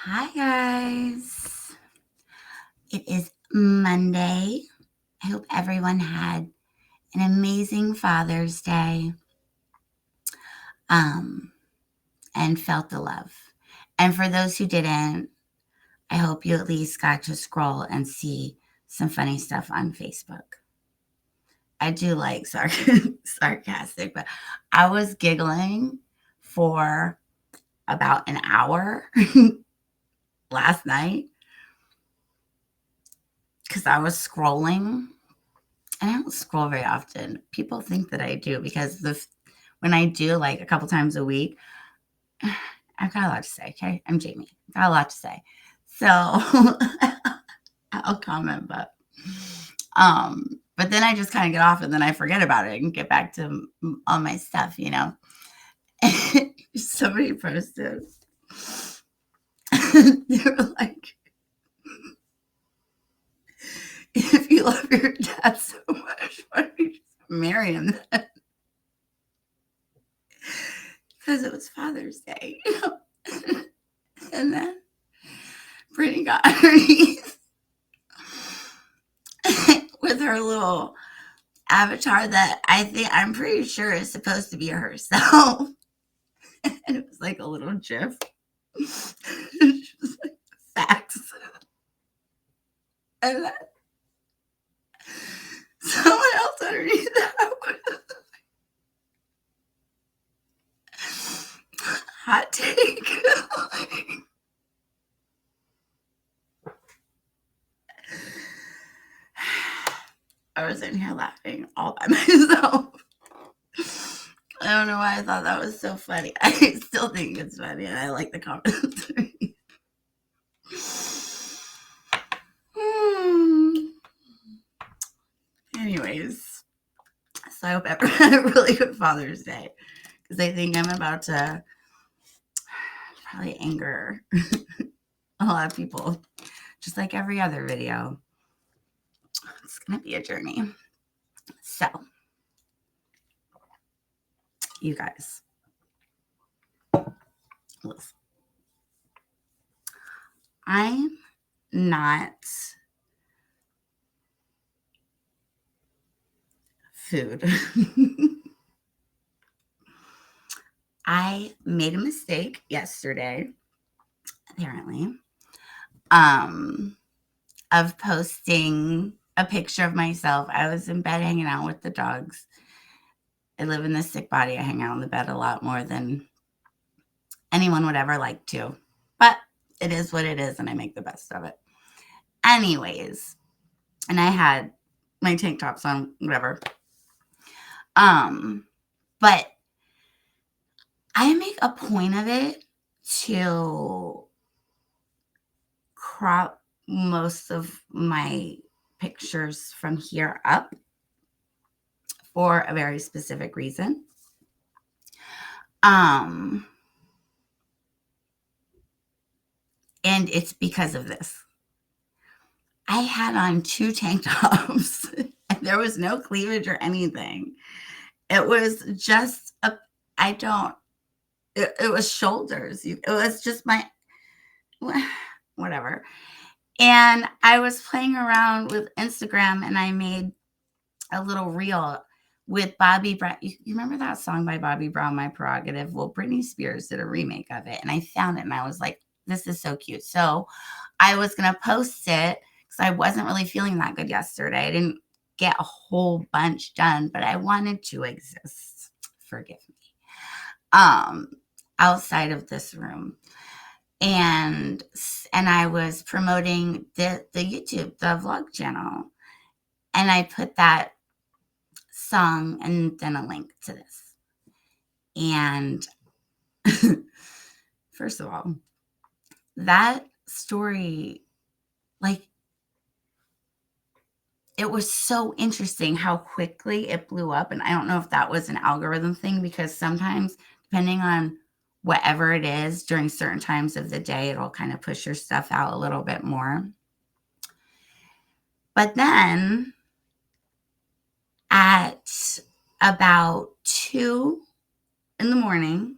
Hi, guys. It is Monday. I hope everyone had an amazing Father's Day um, and felt the love. And for those who didn't, I hope you at least got to scroll and see some funny stuff on Facebook. I do like sarcastic, but I was giggling for about an hour last night because I was scrolling. And I don't scroll very often. People think that I do because when I do like a couple times a week, I've got a lot to say. Okay, I'm Jamie. I've got a lot to say, so I'll comment, but then I just kind of get off and then I forget about it and get back to all my stuff. Somebody posted. They were like, "If you love your dad so much, why don't you just marry him then?" Because it was Father's Day, and then Brittany got underneath with her little avatar that I'm pretty sure is supposed to be herself. And it was like a little gif. She was like, facts. And then someone else underneath that was hot take. I was in here laughing all by myself. I don't know why I thought that was so funny. I still think it's funny, and I like the comments. Anyways, so I hope everyone had a really good Father's Day because I think I'm about to probably anger a lot of people, just like every other video. It's going to be a journey. So, you guys, listen. I'm not food. I made a mistake yesterday, apparently, of posting a picture of myself. I was in bed hanging out with the dogs. I live in this sick body. I hang out in the bed a lot more than anyone would ever like to. But it is what it is, and I make the best of it. Anyways, and I had my tank tops on, whatever. But I make a point of it to crop most of my pictures from here up for a very specific reason. And it's because of this. I had on 2 tank tops and there was no cleavage or anything. It was just it was shoulders. It was just my, whatever. And I was playing around with Instagram and I made a little reel with Bobby Brown. You remember that song by Bobby Brown, My Prerogative? Well, Britney Spears did a remake of it and I found it and I was like, this is so cute. So I was going to post it because I wasn't really feeling that good yesterday. I didn't get a whole bunch done, but I wanted to exist. Forgive me. Outside of this room. And I was promoting the YouTube, the vlog channel. And I put that song and then a link to this. And first of all, that story, like, it was so interesting how quickly it blew up. And I don't know if that was an algorithm thing because sometimes, depending on whatever it is during certain times of the day, it'll kind of push your stuff out a little bit more. But then at about 2 in the morning,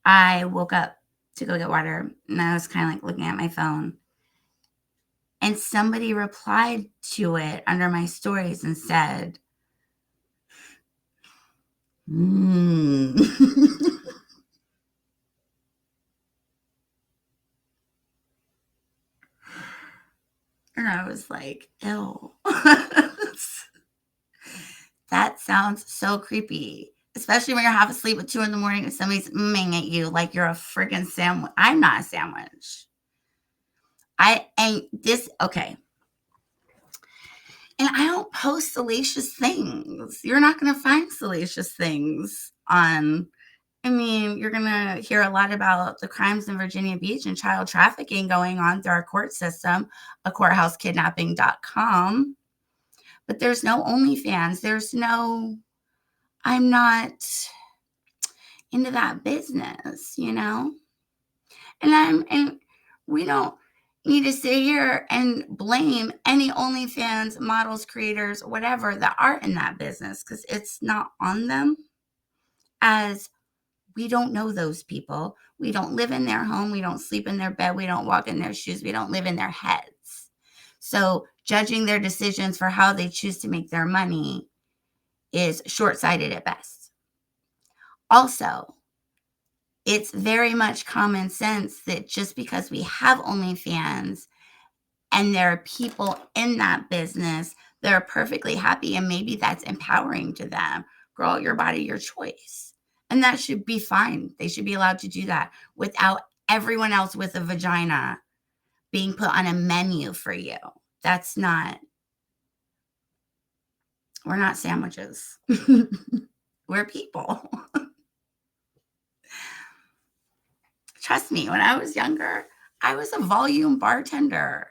I woke up to go get water. And I was kind of like looking at my phone. And somebody replied to it under my stories and said, And I was like, ew. That sounds so creepy. Especially when you're half asleep at 2 in the morning and somebody's at you like you're a freaking sandwich. I'm not a sandwich. I ain't this okay. And I don't post salacious things. You're not going to find salacious things on. I mean, you're going to hear a lot about the crimes in Virginia Beach and child trafficking going on through our court system, a courthousekidnapping.com. But there's no OnlyFans. There's no, I'm not into that business, you know? And we don't need to sit here and blame any OnlyFans models, creators, whatever that are in that business, because it's not on them, as we don't know those people. We don't live in their home. We don't sleep in their bed. We don't walk in their shoes. We don't live in their heads. So judging their decisions for how they choose to make their money is short-sighted at best. Also, it's very much common sense that just because we have OnlyFans and there are people in that business that are perfectly happy, and maybe that's empowering to them. Girl, your body, your choice. And that should be fine. They should be allowed to do that without everyone else with a vagina being put on a menu for you. That's not, we're not sandwiches. We're people. Trust me, when I was younger, I was a volume bartender.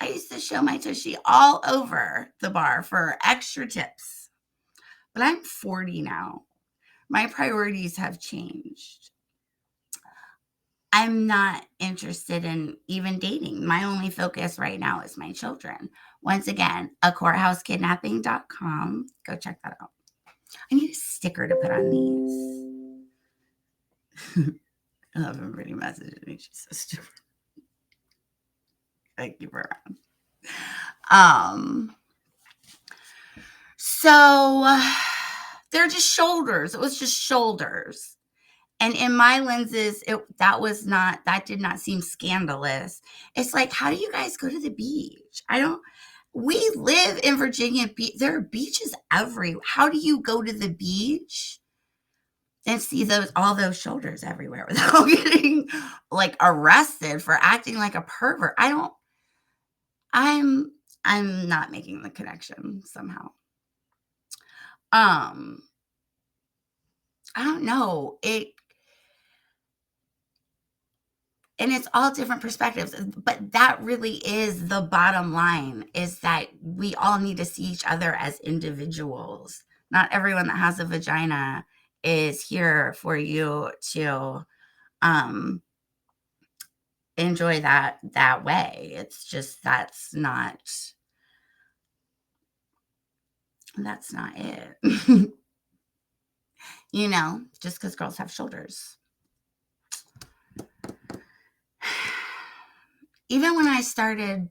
I used to show my tushy all over the bar for extra tips. But I'm 40 now. My priorities have changed. I'm not interested in even dating. My only focus right now is my children. Once again, a courthousekidnapping.com. Go check that out. I need a sticker to put on these. I love everybody messaging me. She's so stupid. I keep her around. So they're just shoulders. It was just shoulders. And in my lenses, that did not seem scandalous. It's like, how do you guys go to the beach? We live in Virginia Beach. There are beaches everywhere. How do you go to the beach and see all those shoulders everywhere without getting like arrested for acting like a pervert? I'm not making the connection somehow. I don't know. And it's all different perspectives, but that really is the bottom line, is that we all need to see each other as individuals. Not everyone that has a vagina is here for you to enjoy that way. It's just, that's not it. You know, just because girls have shoulders. Even when I started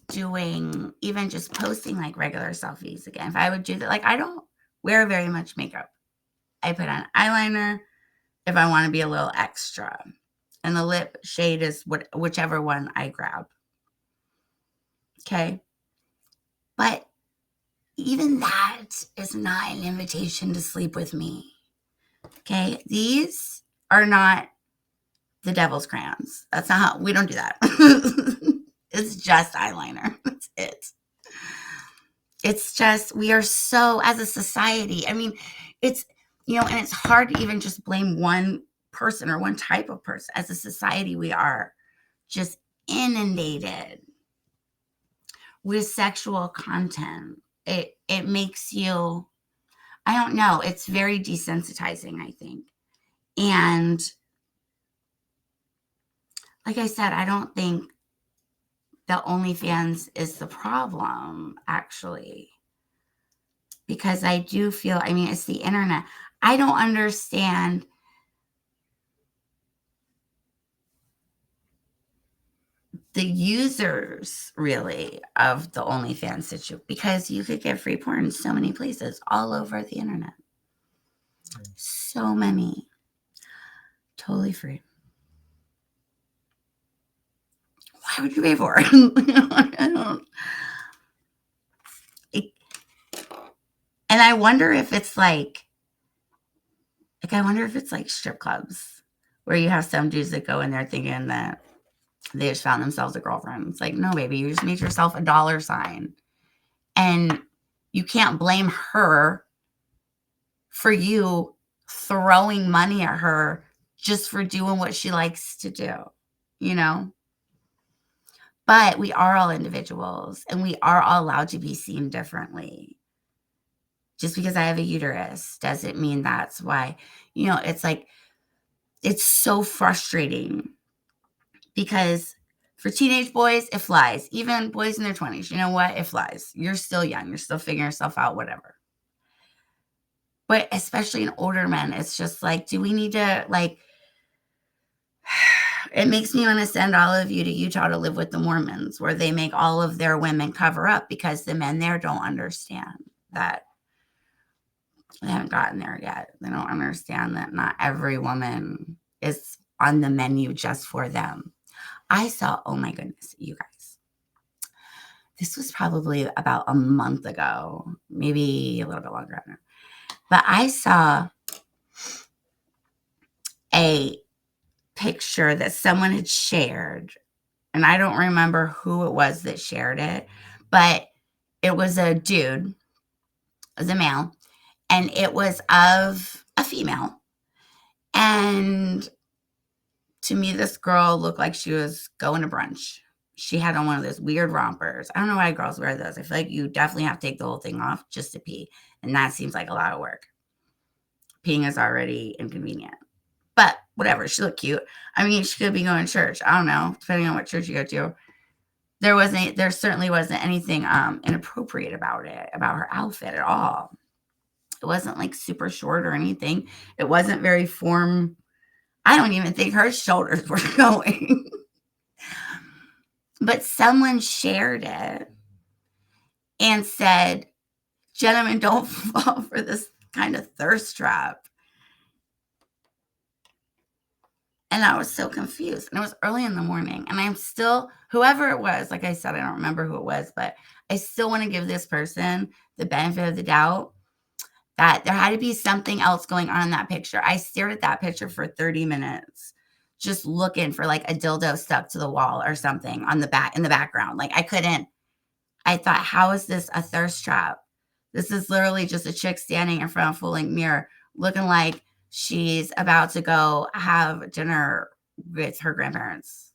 doing, even just posting like regular selfies again, if I would do that, like, I don't wear very much makeup. I put on eyeliner if I want to be a little extra. And the lip shade is whichever one I grab. Okay. But even that is not an invitation to sleep with me. Okay. These are not the devil's crayons. That's not how, we don't do that. It's just eyeliner. That's it. It's just, we are so, as a society, I mean, it's, and it's hard to even just blame one person or one type of person. As a society, we are just inundated with sexual content. It makes you, I don't know, it's very desensitizing, I think. And like I said, I don't think the OnlyFans is the problem, actually. Because I do feel, I mean, it's the internet. I don't understand the users really of the OnlyFans situation, because you could get free porn in so many places all over the internet. So many. Totally free. Why would you pay for it? I don't. And I wonder if it's like I wonder if it's like strip clubs where you have some dudes that go in there thinking that they just found themselves a girlfriend. It's like, no, baby, you just made yourself a dollar sign. And you can't blame her for you throwing money at her just for doing what she likes to do, you know? But we are all individuals and we are all allowed to be seen differently. Just because I have a uterus doesn't mean that's why, it's like, it's so frustrating because for teenage boys, it flies. Even boys in their 20s, you know what? It flies. You're still young. You're still figuring yourself out, whatever. But especially in older men, it's just like, do we need to, like, it makes me want to send all of you to Utah to live with the Mormons, where they make all of their women cover up because the men there don't understand that. They haven't gotten there yet. They don't understand that not every woman is on the menu just for them. I saw, oh my goodness, you guys. This was probably about a month ago, maybe a little bit longer. I don't know. But I saw a picture that someone had shared, and I don't remember who it was that shared it, but it was a dude, it was a male, and it was of a female. And to me, this girl looked like she was going to brunch. She had on one of those weird rompers. I don't know why girls wear those. I feel like you definitely have to take the whole thing off just to pee. And that seems like a lot of work. Peeing is already inconvenient. But whatever, she looked cute. I mean, she could be going to church. I don't know, depending on what church you go to. There certainly wasn't anything inappropriate about it, about her outfit at all. It wasn't like super short or anything. It wasn't very form. I don't even think her shoulders were going. But someone shared it and said, gentlemen, don't fall for this kind of thirst trap. And I was so confused. And it was early in the morning. And I'm still, whoever it was, like I said, I don't remember who it was, but I still want to give this person the benefit of the doubt that there had to be something else going on in that picture. I stared at that picture for 30 minutes, just looking for like a dildo stuck to the wall or something in the background. Like I thought, how is this a thirst trap? This is literally just a chick standing in front of a full-length mirror looking like she's about to go have dinner with her grandparents.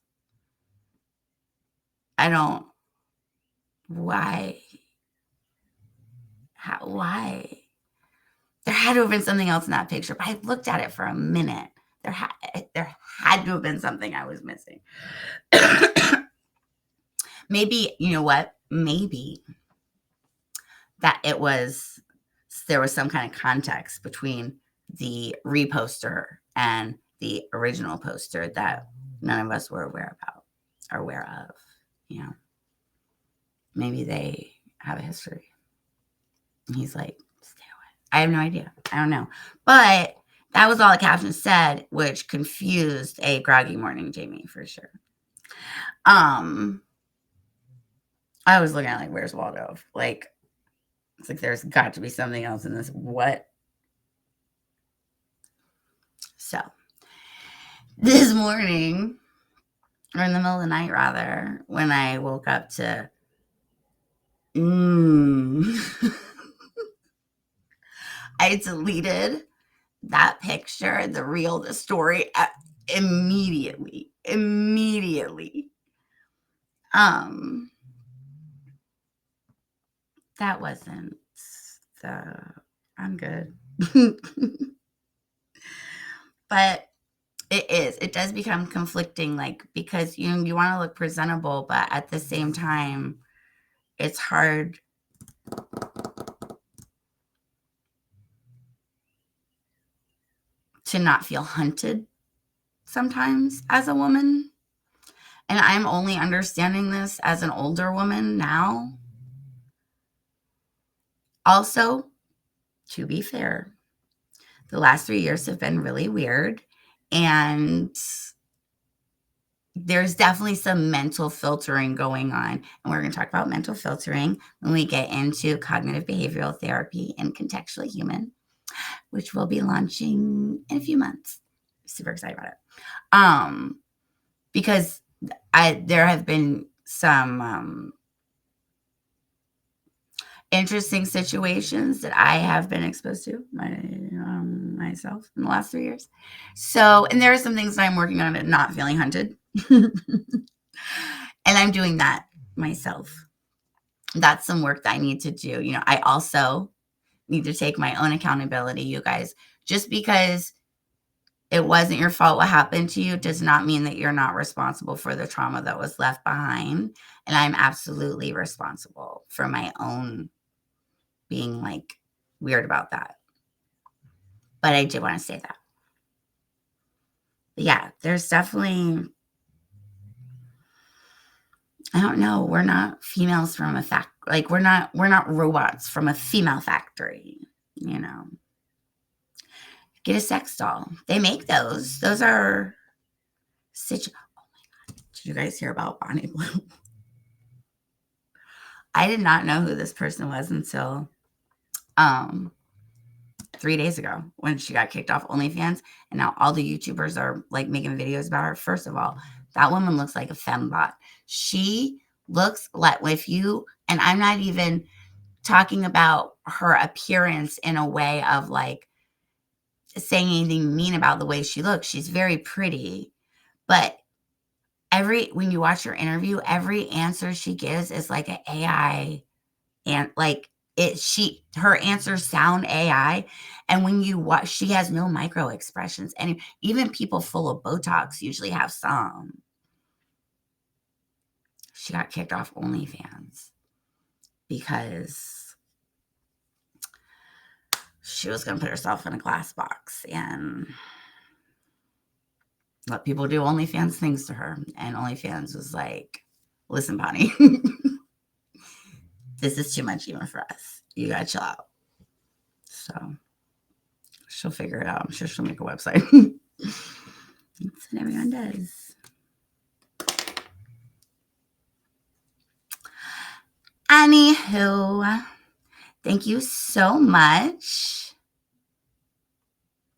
Why? Why? There had to have been something else in that picture, but I looked at it for a minute. There had to have been something I was missing. Maybe, you know what? Maybe that there was some kind of context between the reposter and the original poster that none of us were aware of. Maybe they have a history. And he's like, stay away. I have no idea. I don't know. But that was all the caption said, which confused a groggy morning Jamie for sure. I was looking at like, where's Waldo? Like, it's like there's got to be something else in this. What? So this morning, or in the middle of the night rather, when I woke up to I deleted that picture, the reel, the story immediately. That wasn't I'm good. But it does become conflicting, like, because you want to look presentable, but at the same time, it's hard. to not feel hunted sometimes as a woman. And I'm only understanding this as an older woman now. Also, to be fair, the last 3 years have been really weird. And there's definitely some mental filtering going on. And we're going to talk about mental filtering when we get into cognitive behavioral therapy and contextually human, which we'll be launching in a few months. Super excited about it. Because there have been some interesting situations that I have been exposed to myself in the last 3 years. So, and there are some things that I'm working on and not feeling hunted. And I'm doing that myself. That's some work that I need to do. You know, I also need to take my own accountability, you guys. Just because it wasn't your fault what happened to you does not mean that you're not responsible for the trauma that was left behind. And I'm absolutely responsible for my own being like weird about that. But I did want to say that. But yeah, there's definitely, I don't know, we're not females from a like we're not robots from a female factory, you know. Get a sex doll. They make those. Those are oh my God. Did you guys hear about Bonnie Blue? I did not know who this person was until 3 days ago when she got kicked off OnlyFans, and now all the YouTubers are like making videos about her. First of all, that woman looks like a fembot. She looks like, if you, and I'm not even talking about her appearance in a way of like saying anything mean about the way she looks. She's very pretty, but when you watch her interview, every answer she gives is like an AI, and like her answers sound AI. And when you watch, she has no micro expressions. And even people full of Botox usually have some. She got kicked off OnlyFans because she was going to put herself in a glass box and let people do OnlyFans things to her. And OnlyFans was like, listen, Bonnie, this is too much even for us. You got to chill out. So she'll figure it out. I'm sure she'll make a website. That's what everyone does. Anywho, thank you so much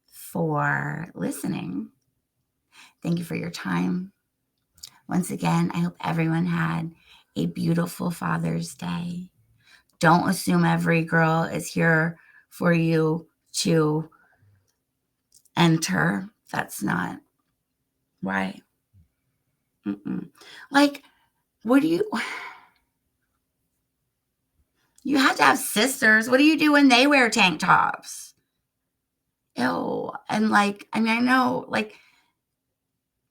for listening. Thank you for your time. Once again, I hope everyone had a beautiful Father's Day. Don't assume every girl is here for you to enter. That's not right. Like, what do you have to have sisters. What do you do when they wear tank tops? Ew. And like, I mean, I know, like,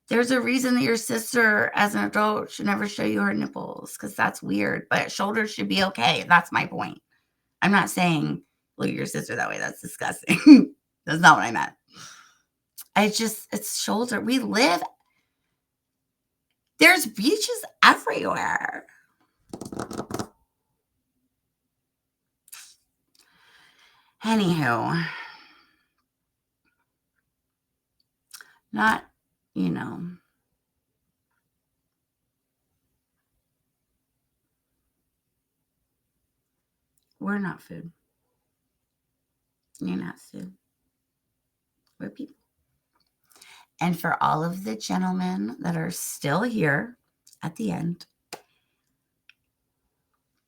there's a reason that your sister as an adult should never show you her nipples, because that's weird, but shoulders should be okay. That's my point. I'm not saying look at your sister that way. That's disgusting. That's not what I meant. It's shoulder. There's beaches everywhere. Anywho, not, we're not food. You're not food. We're people. And for all of the gentlemen that are still here at the end,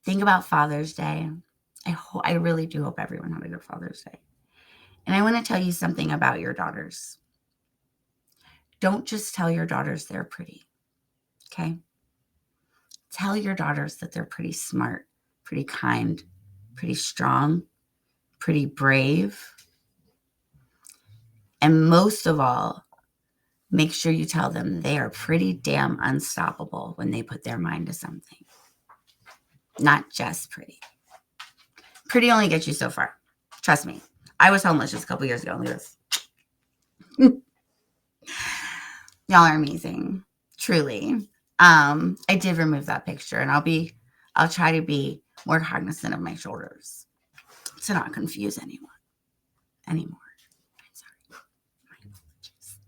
think about Father's Day. I really do hope everyone had a good Father's Day. And I want to tell you something about your daughters. Don't just tell your daughters they're pretty, okay? Tell your daughters that they're pretty smart, pretty kind, pretty strong, pretty brave. And most of all, make sure you tell them they are pretty damn unstoppable when they put their mind to something. Not just pretty. Pretty only gets you so far. Trust me. I was homeless just a couple years ago. Look at this. Y'all are amazing. Truly. I did remove that picture, and I'll try to be more cognizant of my shoulders to not confuse anyone anymore. I'm sorry. My apologies.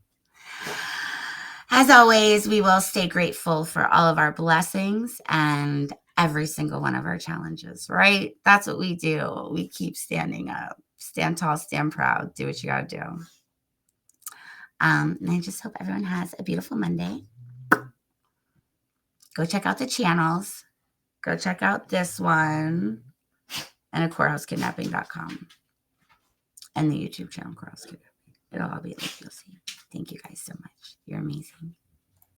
As always, we will stay grateful for all of our blessings and every single one of our challenges, right? That's what we do. We keep standing up, stand tall, stand proud, do what you got to do. And I just hope everyone has a beautiful Monday. Go check out the channels. Go check out this one and at courthousekidnapping.com and the YouTube channel, Courthouse Kidnapping. It'll all be linked. You'll see. Thank you guys so much. You're amazing.